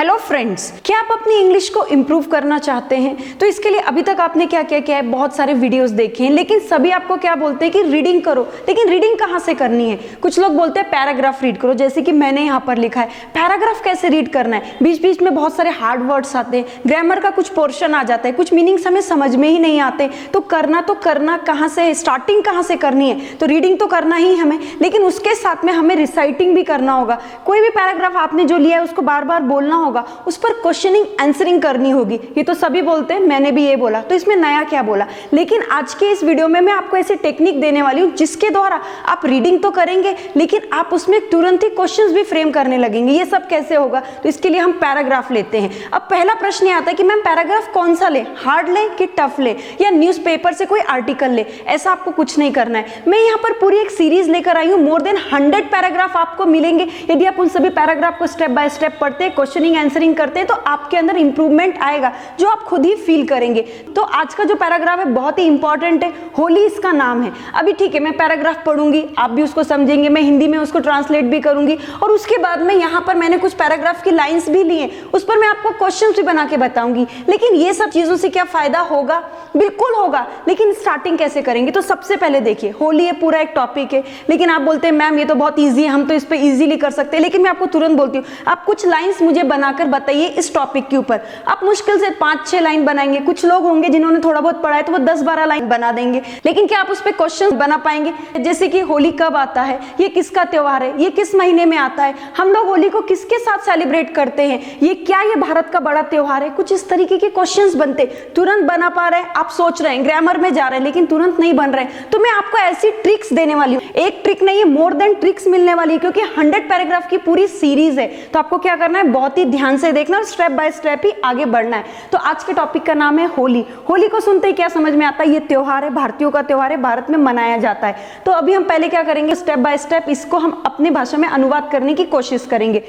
Hello friends, क्या आप अपनी इंग्लिश को इम्प्रूव करना चाहते हैं? तो इसके लिए अभी तक आपने क्या क्या किया है? बहुत सारे वीडियोस देखे हैं, लेकिन सभी आपको क्या बोलते हैं कि रीडिंग करो। लेकिन रीडिंग कहाँ से करनी है? कुछ लोग बोलते हैं पैराग्राफ रीड करो, जैसे कि मैंने यहाँ पर लिखा है। पैराग्राफ कैसे रीड करना है? बीच बीच में बहुत सारे हार्ड वर्ड्स आते हैं, ग्रामर का कुछ पोर्शन आ जाता है, कुछ मीनिंग्स हमें समझ में ही नहीं आते। तो करना कहाँ से, स्टार्टिंग कहाँ से करनी है? तो रीडिंग तो करना ही हमें, लेकिन उसके साथ में हमें रिसाइटिंग भी करना होगा। कोई भी पैराग्राफ आपने जो लिया है उसको बार बार बोलना होगा, उस पर क्वेश्चनिंग आंसरिंग करनी होगी। ये तो सभी बोलते हैं, मैंने भी ये बोला, तो इसमें नया क्या बोला? लेकिन आज के इस वीडियो में मैं आपको ऐसी टेक्निक देने वाली हूँ जिसके द्वारा आप रीडिंग तो करेंगे, लेकिन आप उसमें तुरंत ही क्वेश्चंस भी फ्रेम करने लगेंगे। ये सब कैसे होगा? तो इसके लिए हम पैराग्राफ लेते हैं। अब पहला प्रश्न ये आता है कि मैम पैराग्राफ कौन सा ले, हार्ड ले कि टफ ले, या न्यूज़पेपर से कोई आर्टिकल ले? ऐसा आपको कुछ नहीं करना है। मैं यहाँ पर पूरी एक सीरीज लेकर आई हूँ, मोर देन 100 पैराग्राफ आपको मिलेंगे। यदि आप उन सभी पैराग्राफ को स्टेप बाय स्टेप पढ़ते हैं, क्वेश्चनिंग आंसरिंग करते हैं, तो आपके अंदर इंप्रूवमेंट आएगा जो आप खुद ही फील करेंगे। तो आज का जो पैराग्राफ है बहुत ही इंपॉर्टेंट है, होली इसका नाम है। अभी ठीक है, मैं पैराग्राफ पढ़ूंगी, आप भी उसको समझेंगे, मैं हिंदी में उसको ट्रांसलेट भी करूंगी, और उसके बाद में यहाँ पर मैंने कुछ पैराग्राफ की लाइंस भी ली हैं, उस पर मैं आपको क्वेश्चंस भी बना के बताऊंगी। लेकिन ये सब चीजों से क्या फायदा होगा? बिल्कुल होगा, लेकिन स्टार्टिंग कैसे करेंगे? तो सबसे पहले देखिए, होली ये पूरा एक टॉपिक है, लेकिन आप बोलते हैं मैम ये तो बहुत ईजी है, हम तो इस पर ईजिली कर सकते हैं। लेकिन मैं आपको तुरंत बोलती हूँ, आप कुछ लाइन्स मुझे बनाकर बताइए इस टॉपिक के ऊपर। आप मुश्किल से 5-6 लाइन बनाएंगे। कुछ लोग होंगे जिन्होंने थोड़ा बहुत पढ़ा है तो वो 10-12 लाइन बना देंगे, लेकिन क्या आप उस पर क्वेश्चन बना पाएंगे? जैसे कि होली कब आता है, ये किसका त्योहार है, ये किस महीने में आता है, हम लोग होली को किसके साथ सेलिब्रेट करते हैं, ये भारत का बड़ा त्योहार है। कुछ इस तरीके के क्वेश्चंस बनते, तुरंत बना पा रहे हैं, आप सोच रहे हैं ग्रामर में जा रहे हैं, लेकिन तुरंत नहीं बन रहे हैं। तो मैं आपको ऐसी ट्रिक्स देने वाली हूँ, एक ट्रिक नहीं है, मोर देन ट्रिक्स मिलने वाली है, क्योंकि 100 पैराग्राफ की पूरी सीरीज है। तो आपको क्या करना है, बहुत ही ध्यान से देखना और स्टेप बाय स्टेप ही आगे बढ़ना है। तो आज के टॉपिक का नाम है होली। होली को सुनते ही क्या समझ में आता है? ये त्योहार है, भारतीयों का त्योहार है, भारत में मनाया जाता है। तो अभी हम पहले क्या करेंगे, स्टेप बाय स्टेप इसको हम अपनी भाषा में अनुवाद करने की कोशिश करेंगे।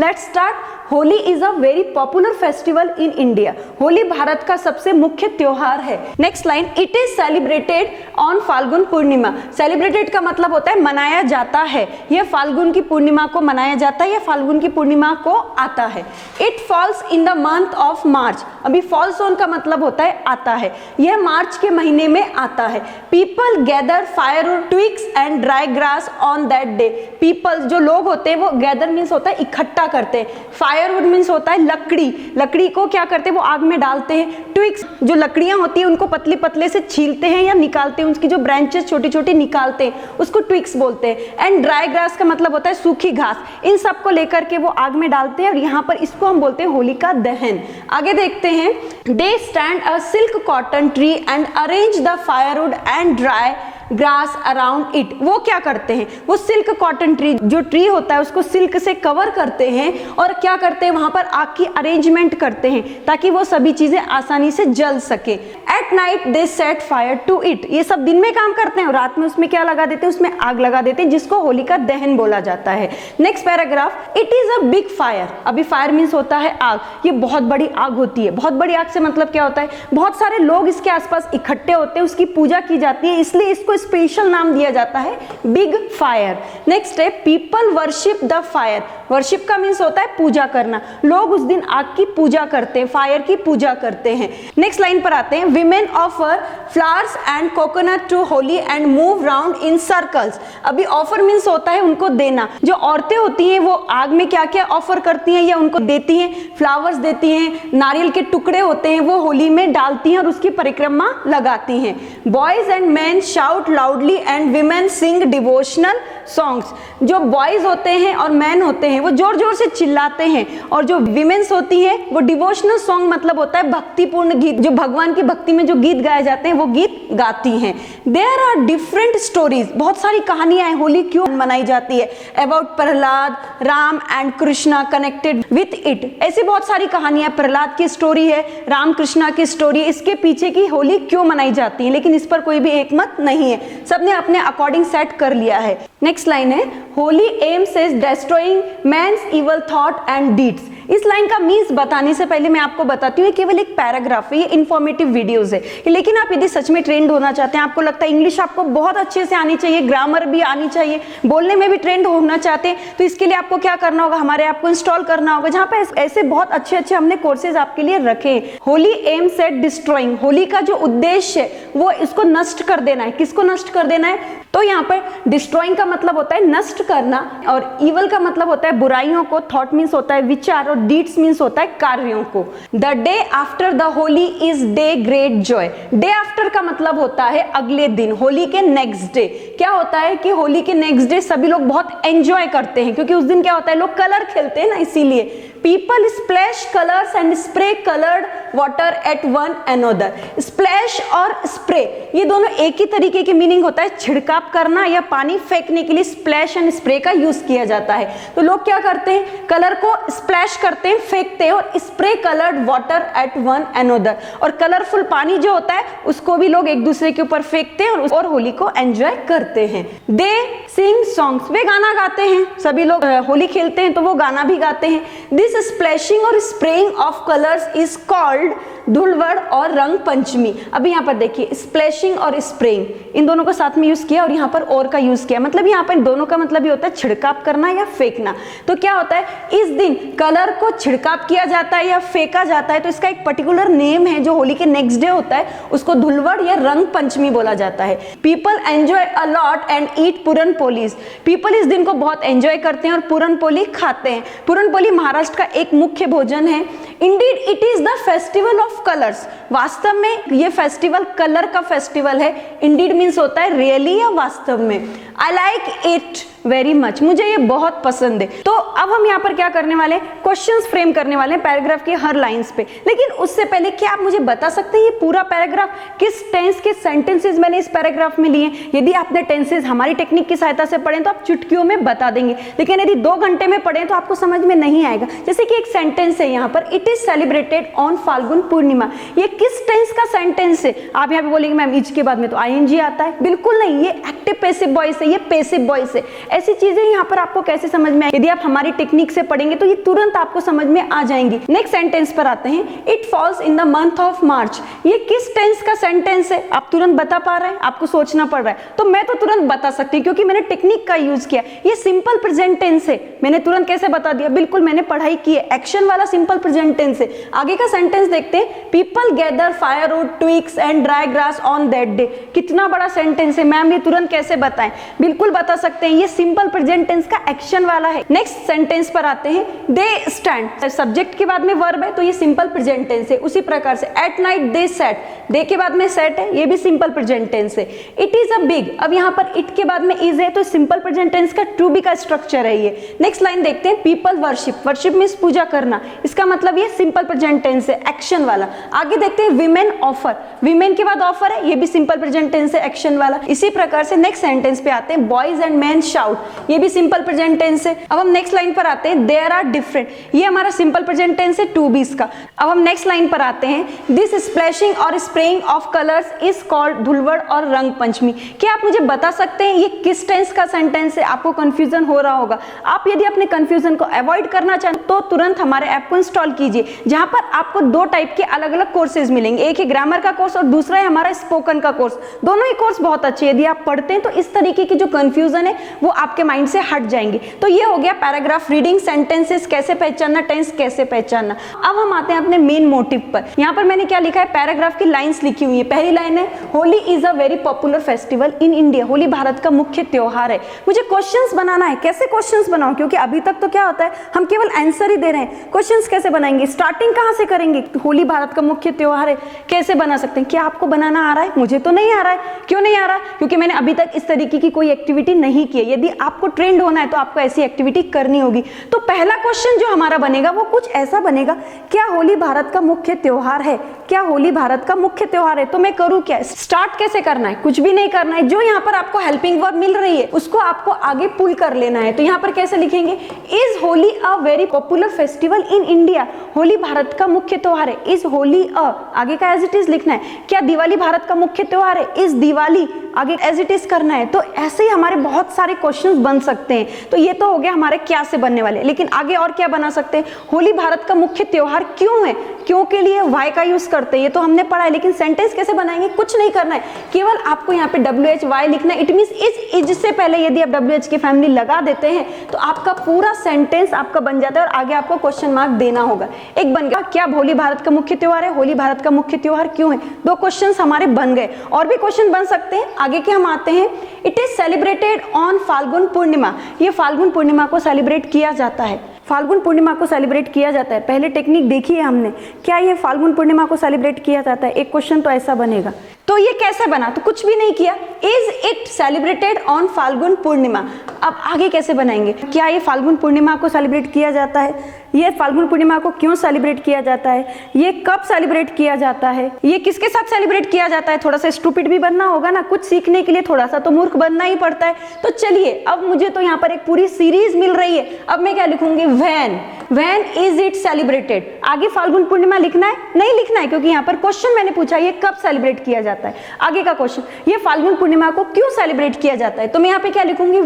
Let's start. Holi is a very popular festival in India. Holi Bharat का सबसे मुख्य त्योहार है। Next line, it is celebrated on Phalgun Purnima. Celebrated का मतलब होता है मनाया जाता है। यह फाल्गुन की पूर्णिमा को मनाया जाता है, या फाल्गुन की पूर्णिमा को आता है। It falls in the month of March. अभी फॉल्स ऑन का मतलब होता है आता है, यह मार्च के महीने में आता है। People gather firewood, twigs and dry grass on that day. People जो लोग होते हैं वो गैदर मीन्स होता है इकट्ठा करते हैं, फायरवुड मीन्स होता है लकड़ी, लकड़ी को क्या करते हैं वो आग में डालते हैं। ट्विग्स जो लकड़ियां होती है उनको पतले पतले से छीलते हैं या निकालते हैं, उसकी जो ब्रांचेस छोटी छोटी निकालते हैं, उसको ट्विग्स बोलते हैं। एंड ड्राई ग्रास का मतलब होता है सूखी घास। इन सबको लेकर के वो आग में डालते हैं, और यहाँ पर इसको हम बोलते हैं होलिका दहन। आगे देखते हैं, they stand a silk cotton tree and arrange the firewood and dry grass around it. वो क्या करते हैं, वो सिल्क कॉटन ट्री जो ट्री होता है उसको सिल्क से कवर करते हैं, और क्या करते हैं वहां पर आग की अरेंजमेंट करते हैं ताकि वो सभी चीजें आसानी से जल सके। At night they set fire to it. ये सब दिन में काम करते हैं और रात में उसमें क्या लगा देते हैं, उसमें आग लगा देते हैं, जिसको होलिका दहन बोला जाता है। Next paragraph, it is a big fire. अभी फायर मीन्स होता है आग, ये बहुत बड़ी आग होती है। बहुत बड़ी आग से मतलब क्या होता है, बहुत सारे लोग इसके आसपास इकट्ठे होते हैं, उसकी पूजा की जाती है, इसलिए इसको स्पेशल नाम दिया जाता है बिग फायर। नेक्स्ट है, people worship the fire. Worship का मीन्स होता है पूजा करना, लोग उस दिन आग की पूजा करते हैं, फायर की पूजा करते हैं। नेक्स्ट लाइन पर आते हैं, women offer flowers and coconut to Holi and move round in circles. अभी ऑफर मीन्स होता है उनको देना। जो औरतें होती हैं वो आग में क्या क्या ऑफर करती हैं या उनको देती हैं, फ्लावर्स देती हैं, नारियल के टुकड़े होते हैं वो होली में डालती हैं और उसकी परिक्रमा लगाती हैं। Boys and man shout loudly and women sing devotional songs. जो बॉयज होते हैं और मैन होते हैं वो जोर जोर से चिल्लाते हैं, और जो विमेन्स होती हैं वो डिवोशनल सॉन्ग मतलब होता है भक्तिपूर्ण गीत, जो भगवान की भक्ति में जो गीत गाए जाते हैं वो गीत गाती हैं। There are different stories. बहुत सारी कहानियां हैं होली क्यों मनाई जाती है, about Prahlad, Ram and Krishna connected with it. ऐसी बहुत सारी कहानियां, प्रहलाद की स्टोरी है, राम कृष्णा की स्टोरी, इसके पीछे की होली क्यों मनाई जाती है, लेकिन इस पर कोई भी एक मत नहीं है, सबने अपने अकॉर्डिंग सेट कर लिया है। नेक्स्ट लाइन है, Holi aims is destroying man's evil thought and deeds. इस लाइन का मीन्स बताने से पहले मैं आपको बताती हूँ, केवल एक पैराग्राफ है, ये इन्फॉर्मेटिव वीडियोस है। लेकिन आप यदि सच में ट्रेंड होना चाहते हैं, आपको लगता है इंग्लिश आपको बहुत अच्छे से आनी चाहिए, ग्रामर भी आनी चाहिए, बोलने में भी ट्रेंड होना चाहते हैं, तो इसके लिए आपको क्या करना होगा, हमारे ऐप को इंस्टॉल करना होगा, जहाँ पे ऐसे बहुत अच्छे अच्छे हमने कोर्सेज आपके लिए रखे हैं। Holi aims at destroying, Holi का जो उद्देश्य है वो इसको नष्ट कर देना है। किसको नष्ट कर देना है? तो यहाँ पर डिस्ट्रॉइंग का मतलब होता है नष्ट करना, और इवल का मतलब होता है बुराइयों को, थॉट मीन्स होता है विचार, और डीड्स मीन्स होता है कार्यों को। The day after the Holi is day great Joy. Day after का मतलब होता है अगले दिन, होली के नेक्स्ट डे। क्या होता है कि होली के नेक्स्ट डे सभी लोग बहुत एंजॉय करते हैं, क्योंकि उस दिन क्या होता है, लोग कलर खेलते हैं ना, इसीलिए people splash colors and spray colored water at one another। splash और spray ये दोनों एक ही तरीके की मीनिंग होता है, छिड़काव करना या पानी फेंकने के लिए splash and spray का यूज किया जाता है। तो लोग क्या करते हैं, कलर को splash करते हैं, फेंकते हैं, और spray colored water at one another, और कलरफुल पानी जो होता है उसको भी लोग एक दूसरे के ऊपर फेंकते हैं और होली को एंजॉय करते हैं। दे सिंग सॉन्ग्स, वे गाना गाते हैं, सभी लोग होली खेलते हैं तो वो गाना भी गाते हैं। दिस स्प्लैशिंग और spraying of colours is called Dhulwad और रंग पंचमी। अभी यहाँ पर देखिए, स्प्लैशिंग और स्प्रेइंग इन दोनों को साथ में यूज किया, और यहाँ पर और का यूज किया, मतलब यहाँ पर दोनों का मतलब ये होता है छिड़काव करना या फेंकना। तो क्या होता है, इस दिन कलर को छिड़काव किया जाता है या फेंका जाता है, तो इसका एक पर्टिकुलर नेम है जो होली के नेक्स्ट डे होता है, उसको धुलवड़ या रंग पंचमी बोला जाता है। People enjoy a lot and eat puran polis. People इस दिन को बहुत एंजॉय करते हैं और पूरन पोली खाते हैं। पूरन पोली महाराष्ट्र का एक मुख्य भोजन है। Indeed it is the festival of colours, वास्तव में ये फेस्टिवल कलर का फेस्टिवल है। इंडीड मीन्स होता है रियली या वास्तव में। I like it very much, मुझे ये बहुत पसंद है। तो अब हम यहाँ पर क्या करने वाले हैं, क्वेश्चंस फ्रेम करने वाले हैं पैराग्राफ की हर लाइंस पे। लेकिन उससे पहले क्या आप मुझे बता सकते हैं ये पूरा पैराग्राफ किस टेंस के सेंटेंसेस मैंने इस पैराग्राफ में लिए? यदि आपने टेंसेस हमारी टेक्निक की सहायता से पढ़े तो आप चुटकियों में बता देंगे, लेकिन यदि 2 घंटे में पढ़े तो आपको समझ में नहीं आएगा। जैसे कि एक सेंटेंस है यहाँ पर, it is celebrated on Phalgun Purnima, ये किस टेंस का सेंटेंस है? आप यहाँ पे बोलेंगे मैम इज के बाद में तो आईएनजी आता है, बिल्कुल नहीं, ये एक्टिव पैसिव वॉइस है, ये पैसिव वॉइस है। ऐसी चीजें यहाँ पर आपको कैसे समझ में आए? यदि आप हमारी टेक्निक से पढ़ेंगे तो ये तुरंत आपको समझ में आ जाएंगी। नेक्स्ट सेंटेंस पर आते हैं, it falls in the month of March, ये किस टेंस का सेंटेंस है? आप तुरंत बता पा रहे हैं? आपको सोचना पड़ रहा है? तो मैं तो तुरंत बता सकती हूँ क्योंकि मैंने टेक्निक का यूज किया। ये सिंपल प्रेजेंट टेंस है, मैंने तुरंत कैसे बता दिया? बिल्कुल मैंने पढ़ाई की है, एक्शन वाला सिंपल प्रेजेंट टेंस है। आगे का सेंटेंस देखते हैं, people gather firewood twigs and dry grass on that day, कितना बड़ा सेंटेंस है मैम, ये तुरंत कैसे बताएं? बिल्कुल बता सकते हैं, ये सिंपल प्रेजेंट टेंस का एक्शन वाला है। नेक्स्ट सेंटेंस पर आते हैं, दे स्टैंड, सब्जेक्ट के बाद में वर्ब है तो ये सिंपल प्रेजेंट टेंस है। उसी प्रकार से एट नाइट दे सेट, दे के बाद में सेट है, ये भी सिंपल प्रेजेंट टेंस है। इट इज अ बिग, अब यहाँ पर इट के बाद में इज है तो सिंपल प्रेजेंट टेंस का टू बी का स्ट्रक्चर है ये। नेक्स्ट लाइन देखते हैं, पीपल वर्शिप, वर्शिप मींस पूजा करना, इसका मतलब ये सिंपल प्रेजेंट टेंस है, एक्शन वाला। आगे देखते हैं, विमेन ऑफर, विमेन के बाद ऑफर है, ये भी सिंपल प्रेजेंट टेंस है, एक्शन वाला। इसी प्रकार से नेक्स्ट सेंटेंस पे आते हैं, बॉयज एंड मैन शाउट, ये भी सिंपल प्रेजेंट टेंस है। अब हम नेक्स्ट लाइन पर आते हैं, देयर आर डिफरेंट, ये हमारा सिंपल प्रेजेंट टेंस है टू बीस का। अब हम नेक्स्ट लाइन पर आते हैं, दिस स्प्लैशिंग और spraying of colours is called Dhulwad और रंग पंचमी। क्या आप मुझे बता सकते हैं ये किस टेंस का सेंटेंस है? आपको कंफ्यूजन हो रहा होगा। आप यदि अपने कंफ्यूजन को अवॉइड करना चाहते तो तुरंत हमारे ऐप को इंस्टॉल कीजिए, जहां पर आपको 2 टाइप के अलग अलग कोर्सेज मिलेंगे, एक है ग्रामर का कोर्स और दूसरा है हमारा स्पोकन का कोर्स। दोनों ही कोर्स बहुत अच्छे हैं, यदि आप पढ़ते हैं तो इस तरीके की जो कंफ्यूजन है वो आपके माइंड से हट जाएंगे। तो ये हो गया पैराग्राफ रीडिंग, सेंटेंसेस कैसे पहचानना, टेंस कैसे पहचानना। अब हम आते हैं अपने मेन मोटिव पर। यहाँ पर मैंने क्या लिखा है, पैराग्राफ की लाइंस लिखी हुई है। पहली लाइन है, Holi is a very popular festival in India, Holi Bharat का मुख्य त्योहार है। मुझे क्वेश्चंस बनाना है, कैसे क्वेश्चंस बनाऊं? क्योंकि अभी तक तो क्या होता है, हम केवल आंसर ही दे रहे हैं, क्वेश्चंस कैसे बनाएंगे, स्टार्टिंग कहां से करेंगे? होली भारत का मुख्य त्योहार है, कैसे बना सकते हैं? क्या आपको बनाना आ रहा है? मुझे तो नहीं आ रहा है। क्यों नहीं आ रहा? क्योंकि मैंने अभी तक इस तरीके की कोई एक्टिविटी नहीं की है। यदि आपको ट्रेंड होना है तो आपको ऐसी एक्टिविटी करनी होगी। तो पहला क्वेश्चन जो हमारा बनेगा वो कुछ ऐसा बनेगा, क्या होली भारत का मुख्य त्योहार है? क्या होली भारत का मुख्य त्योहार है? तो मैं करूं क्या? स्टार्ट कैसे करना है? कुछ भी नहीं करना है, जो यहाँ पर आपको हेल्पिंग वर्ब मिल रही है उसको आपको आगे पुल कर लेना है। तो यहाँ पर कैसे लिखेंगे, is Holi a very popular festival in India, Holi Bharat का मुख्य त्योहार है। इज होली अ, आगे का एज इट इज लिखना है। क्या दिवाली भारत का मुख्य त्योहार है? इज दिवाली आगे एज इट इज करना है। तो ऐसे ही हमारे बहुत सारे क्वेश्चंस बन सकते हैं। तो ये तो हो गया हमारे क्या से बनने वाले, लेकिन आगे और क्या बना सकते हैं? होली भारत का मुख्य त्योहार क्यों है, क्यों के लिए वाई का यूज करते हैं, ये तो हमने पढ़ा है। लेकिन सेंटेंस कैसे बनाएंगे, कुछ नहीं करना है, केवल आपको यहाँ पे WHY लिखना है। इट मींस इज से पहले यदि आप WH की फैमिली लगा देते हैं तो आपका पूरा सेंटेंस आपका बन जाता है और आगे आपको क्वेश्चन मार्क देना होगा। एक बन गया, क्या होली भारत का मुख्य त्योहार है, होली भारत का मुख्य त्योहार क्यों है। दो क्वेश्चन हमारे बन गए। और भी क्वेश्चन बन सकते हैं, आगे के हम आते हैं। It is celebrated on Phalgun Purnima, ये फाल्गुन पूर्णिमा को सेलिब्रेट किया जाता है, फाल्गुन पूर्णिमा को सेलिब्रेट किया जाता है। पहले टेक्निक देखी है हमने, क्या ये फाल्गुन पूर्णिमा को सेलिब्रेट किया जाता है। एक क्वेश्चन तो ऐसा बनेगा। तो ये कैसे बना, तो कुछ भी नहीं किया, is it celebrated on Phalgun Purnima. अब आगे कैसे बनाएंगे, क्या ये फाल्गुन पूर्णिमा को सेलिब्रेट किया जाता है, ये फाल्गुन पूर्णिमा को क्यों सेलिब्रेट किया जाता है, ये कब सेलिब्रेट किया जाता है, ये किसके साथ सेलिब्रेट किया जाता है। थोड़ा सा स्टूपिड भी बनना होगा ना, कुछ सीखने के लिए थोड़ा सा तो मूर्ख बनना ही पड़ता है। तो चलिए, अब मुझे तो यहाँ पर एक पूरी सीरीज मिल रही है। अब मैं क्या लिखूंगी, व्हेन इज इट सेलिब्रेटेड। आगे फाल्गुन पूर्णिमा लिखना है, नहीं लिखना है, क्योंकि यहाँ पर क्वेश्चन मैंने पूछा ये कब सेलिब्रेट किया जाता है। आगे का क्वेश्चन, ये फाल्गुन पूर्णिमा को क्यों सेलिब्रेट किया जाता है, तो मैं यहाँ पे क्या लिखूंगी,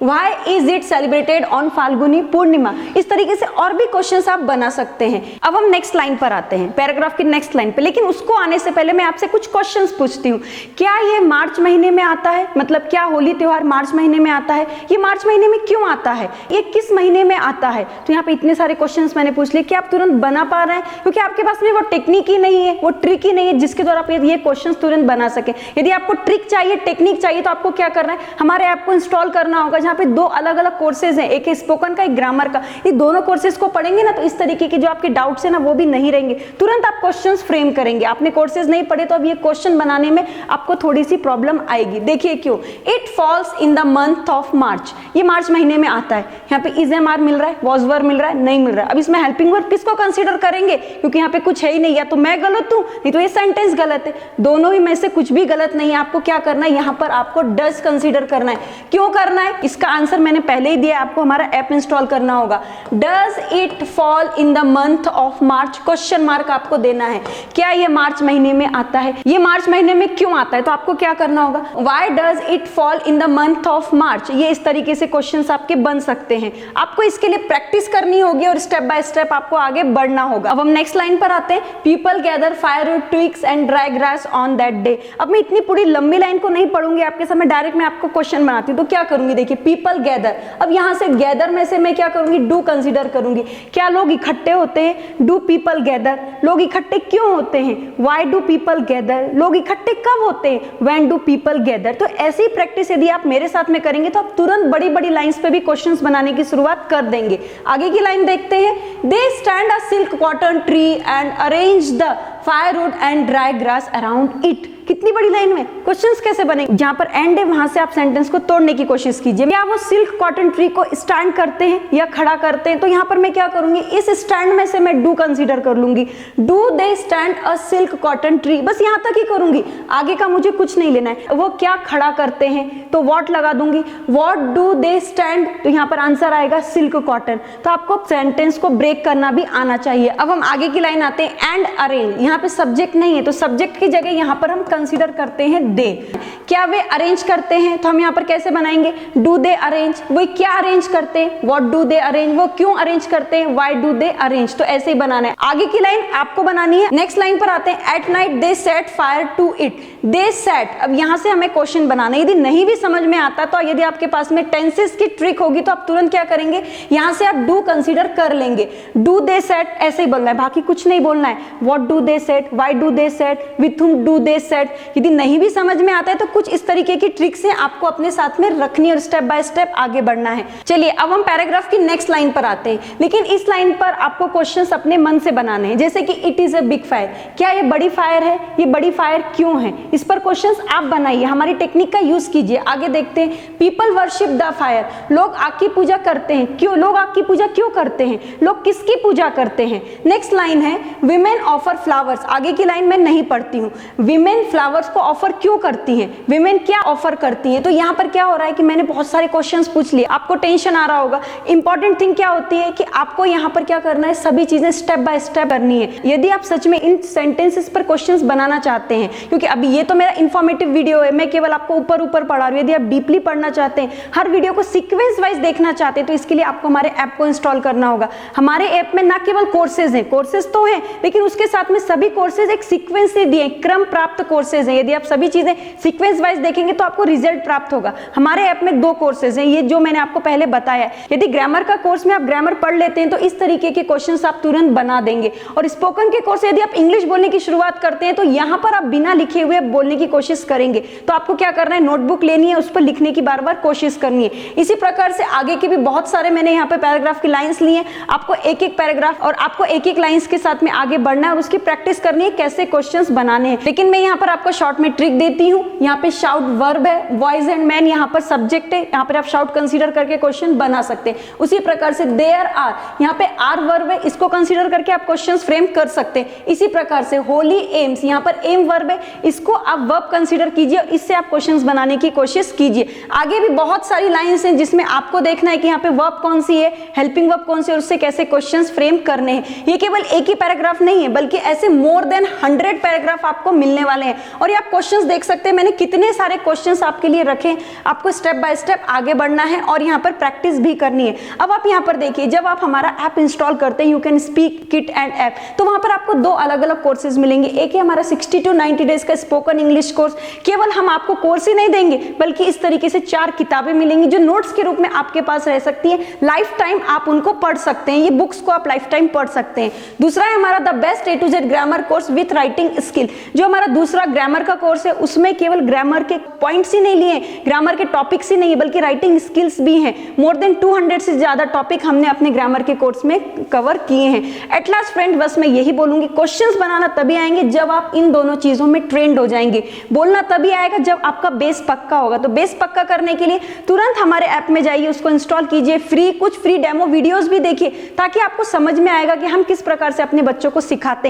Why is it celebrated on Falguni पूर्णिमा। इस तरीके से और भी क्वेश्चंस आप बना सकते हैं। अब हम नेक्स्ट लाइन पर आते हैं, पैराग्राफ की नेक्स्ट लाइन पे। लेकिन उसको आने से पहले मैं आपसे कुछ क्वेश्चंस पूछती हूँ। क्या ये मार्च महीने में आता है, मतलब क्या होली त्योहार मार्च महीने में आता है, ये मार्च महीने में क्यों आता है, ये किस महीने में आता है। तो यहाँ पे इतने सारे क्वेश्चंस मैंने पूछ लिए, क्या आप तुरंत बना पा रहे हैं, क्योंकि आपके पास में वो टेक्निक ही नहीं है, वो ट्रिक ही नहीं है जिसके द्वारा आप ये क्वेश्चन तुरंत बना सके। यदि आपको ट्रिक चाहिए, टेक्निक चाहिए, तो आपको क्या करना है, हमारे ऐप को इंस्टॉल करना होगा, जहाँ पे दो अलग अलग कोर्सेज हैं, एक है स्पोकन का, एक ग्रामर का। ये दोनों कोर्सेज को पढ़ेंगे ना, तो इस तरीके के जो आपके डाउट्स है ना वो भी नहीं रहेंगे, तुरंत आप क्वेश्चंस फ्रेम करेंगे। आपने कोर्सेज नहीं पढ़े तो अब ये क्वेश्चन बनाने में आपको थोड़ी सी प्रॉब्लम आएगी। देखिए क्यों, it falls in the month of March, ये मार्च महीने में आता है। यहाँ पे इज एम आर मिल रहा है, वॉज वर मिल रहा है, नहीं मिल रहा है। अब इसमें हेल्पिंग वर्ब किसको कंसीडर करेंगे, क्योंकि यहाँ पे कुछ है ही नहीं, या तो मैं गलत हूँ नहीं तो ये सेंटेंस गलत है। दोनों ही में से कुछ भी गलत नहीं है। आपको क्या करना है, यहाँ पर आपको डज कंसीडर करना है। क्यों करना है, इसका आंसर मैंने पहले ही दिया, आपको हमारा ऐप इंस्टॉल करना होगा। Does it fall in the month of March, question mark आपको देना है। क्या ये मार्च महीने में आता है, ये मार्च महीने में क्यों आता है, तो आपको क्या करना होगा, why does it fall in the month of March. ये इस तरीके से क्वेश्चंस आपके बन सकते हैं। आपको इसके लिए प्रैक्टिस करनी होगी और स्टेप बाय स्टेप आपको आगे बढ़ना होगा। अब हम नेक्स्ट लाइन पर आते हैं, people gather firewood, twigs and dry grass on that day. अब मैं इतनी पूरी लंबी लाइन को नहीं पढ़ूंगी आपके सामने, डायरेक्ट मैं आपको क्वेश्चन बनाती हूँ। तो क्या करूंगी, देखिए पीपल गैदर, अब यहाँ से गैदर में से मैं क्या करूंगी, डू कंसीडर करूंगी। क्या लोग इकट्ठे होते हैं, डू पीपल गैदर। लोग इकट्ठे क्यों होते हैं, व्हाई डू पीपल गैदर। लोग इकट्ठे कब होते हैं, व्हेन डू पीपल गैदर। तो ऐसी प्रैक्टिस यदि आप मेरे साथ में करेंगे तो आप तुरंत बड़ी बड़ी लाइंस पे भी क्वेश्चंस बनाने की शुरुआत कर देंगे। आगे की लाइन देखते हैं, they stand a silk cotton tree and arrange the firewood and dry grass around it. कितनी बड़ी लाइन में क्वेश्चंस कैसे बनेंगे, जहां पर एंड है वहां से आप सेंटेंस को तोड़ने की कोशिश कीजिए। क्या वो सिल्क कॉटन ट्री को स्टैंड करते हैं या खड़ा करते हैं, तो यहाँ पर मैं क्या करूंगी, इस स्टैंड में से मैं डू कंसीडर कर लूंगी। Do they stand a silk cotton tree, बस यहाँ तक ही करूंगी, आगे का मुझे कुछ नहीं लेना है। वो क्या खड़ा करते हैं, तो व्हाट लगा दूंगी, व्हाट डू दे स्टैंड, तो यहाँ पर आंसर आएगा सिल्क कॉटन। तो आपको सेंटेंस को ब्रेक करना भी आना चाहिए। अब हम आगे की लाइन आते हैं, एंड अरेंज। यहाँ पे सब्जेक्ट नहीं है तो सब्जेक्ट की जगह यहाँ पर हम कंसीडर करते हैं दे। क्या वे अरेंज करते हैं, तो हम यहाँ पर कैसे बनाएंगे, डू दे अरेंज। वो क्या अरेंज करते हैं, व्हाट डू दे अरेंज। वो क्यों अरेंज करते हैं, व्हाई डू दे अरेंज। तो ऐसे ही बनाना है। आगे की लाइन आपको बनानी है। नेक्स्ट लाइन पर आते हैं, at night they set fire to it. They set, अब यहाँ से हमें क्वेश्चन बनाना है। यदि नहीं भी समझ में आता तो यदि आपके पास में टेंसेस की ट्रिक होगी तो आप तुरंत क्या करेंगे, यहाँ से आप डू कंसीडर कर लेंगे। डू दे सेट ऐसे ही बोलना है, बाकी कुछ नहीं बोलना है। What do they set, why do they set, with whom do they set. यदि नहीं भी समझ में आता है तो कुछ इस तरीके की ट्रिक्स हैं, आपको अपने साथ में रखनी और स्टेप बाय स्टेप आगे बढ़ना है। चलिए अब हम पैराग्राफ की नेक्स्ट लाइन पर आते हैं, लेकिन इस लाइन पर आपको क्वेश्चंस अपने मन से बनाने हैं। जैसे कि it is a big fire, क्या ये बड़ी फायर है, ये बड़ी फायर क्यों है, इस पर क्वेश्चंस आप बनाइए, हमारी टेक्निक का यूज कीजिए। आगे देखते हैं, पीपल वर्शिप द फायर, लोग आग की पूजा करते हैं। क्यों लोग आग की पूजा क्यों करते हैं, लोग किसकी पूजा करते हैं। नेक्स्ट लाइन है, विमेन ऑफर फ्लावर्स। आगे की लाइन मैं नहीं पढ़ती हूँ, विमेन फ्लावर्स को ऑफर क्यों करती हैं, विमेन क्या ऑफर करती हैं। तो यहाँ पर क्या हो रहा है कि मैंने बहुत सारे क्वेश्चंस पूछ लिए, आपको टेंशन आ रहा होगा। इंपॉर्टेंट थिंग क्या होती है कि आपको यहाँ पर क्या करना है, सभी चीजें स्टेप बाय स्टेप करनी है। यदि आप सच में इन सेंटेंसेस पर क्वेश्चंस बनाना चाहते हैं, क्योंकि अभी ये तो मेरा इंफॉर्मेटिव वीडियो है, मैं केवल आपको ऊपर ऊपर पढ़ा रही हूँ। यदि आप डीपली पढ़ना चाहते हैं, हर वीडियो को सीक्वेंस वाइज देखना चाहते हैं, तो इसके लिए आपको हमारे ऐप को इंस्टॉल करना होगा। हमारे ऐप में ना केवल कोर्सेज हैं, कोर्सेज तो हैं, लेकिन उसके साथ में सभी कोर्सेज एक सीक्वेंस से दिए, क्रम प्राप्त कोर्सेज हैं। यदि आप सभी चीजें सीक्वेंस वाइज देखेंगे तो आपको रिजल्ट प्राप्त होगा। हमारे ऐप में 2 कोर्सेज हैं, ये जो मैंने आपको पहले बताया। यदि ग्रामर का कोर्स में आप ग्रामर पढ़ लेते हैं तो इस तरीके के क्वेश्चंस आप तुरंत बना देंगे। और स्पोकन के कोर्स यदि आप इंग्लिश बोलने की शुरुआत करते हैं तो यहाँ पर आप बिना लिखे हुए बोलने की कोशिश करेंगे। तो आपको क्या करना है, नोटबुक लेनी है, उस पर लिखने की बार बार कोशिश करनी है। इसी प्रकार से आगे के भी बहुत सारे मैंने यहाँ पे पैराग्राफ की लाइंस ली हैं। आपको एक एक पैराग्राफ और आपको एक एक लाइंस के साथ में आगे बढ़ना है और उसकी प्रैक्टिस करनी है कैसे क्वेश्चंस बनाने हैं। लेकिन मैं यहाँ पर आपको शॉर्ट में ट्रिक देती हूँ। यहाँ पे शाउट वर्ब है, वॉइस एंड मैन यहाँ पर सब्जेक्ट है, यहाँ पर आप शाउट कंसीडर करके क्वेश्चन बना सकते हैं। उसी प्रकार से देयर आर, यहाँ पे आर वर्ब है, इसको कंसीडर करके आप क्वेश्चंस फ्रेम कर सकते हैं। इसी प्रकार से होली एम्स, यहाँ पर एम वर्ब है, इसको आप वर्ब कंसीडर कीजिए, इससे आप क्वेश्चंस बनाने की कोशिश कीजिए। आगे भी बहुत सारी लाइंस हैं जिसमें आपको देखना है कि यहाँ पे वर्ब कौन सी है, हेल्पिंग वर्ब कौन सी है और उससे कैसे क्वेश्चंस फ्रेम करने हैं। ये केवल एक ही पैराग्राफ नहीं है, बल्कि ऐसे मोर देन 100 पैराग्राफ आपको मिलने वाले हैं। और ये आप क्वेश्चंस देख सकते हैं, मैंने कितने सारे क्वेश्चंस आपके लिए रखे। आपको स्टेप बाय स्टेप आगे बढ़ना है और यहाँ पर प्रैक्टिस भी करनी है। अब आप यहाँ पर देखिए, जब आप हमारा ऐप इंस्टॉल करते हैं, you can speak kit and app, तो वहां पर आपको 2 अलग अलग कोर्सेज मिलेंगे। एक है हमारा 60 to 90 डेज का स्पोकन इंग्लिश कोर्स। केवल हम आपको कोर्स ही नहीं देंगे, बल्कि इस तरीके से 4 किताबें मिलेंगी जो नोट्स के रूप में आपके पास रह सकती है। लाइफ टाइम आप उनको पढ़ सकते हैं, ये बुक्स को आप लाइफ टाइम पढ़ सकते हैं। दूसरा है हमारा the best A to Z grammar course with writing skill. जो हमारा दूसरा ग्रामर का कोर्स है, उसमें केवल ग्रामर के पॉइंट्स ही नहीं लिए, ग्रामर के टॉपिक्स ही नहीं है, बल्कि राइटिंग स्किल्स भी हैं। मोर देन 200 से ज्यादा टॉपिक हमने अपने ग्रामर के कोर्स में कवर किए हैं। एट लास्ट फ्रेंड, बस मैं यही बोलूंगी, क्वेश्चंस बनाना तभी आएंगे जब आप इन दोनों चीजों में ट्रेंड हो जाएंगे। बोलना तभी आएगा जब आपका बेस पक्का होगा। तो बेस पक्का करने के लिए तुरंत हमारे ऐप में जाइए, उसको इंस्टॉल कीजिए, कुछ फ्री डेमो वीडियोस भी देखिए, ताकि आपको समझ में आएगा कि हम किस प्रकार से अपने बच्चों को सिखाते हैं।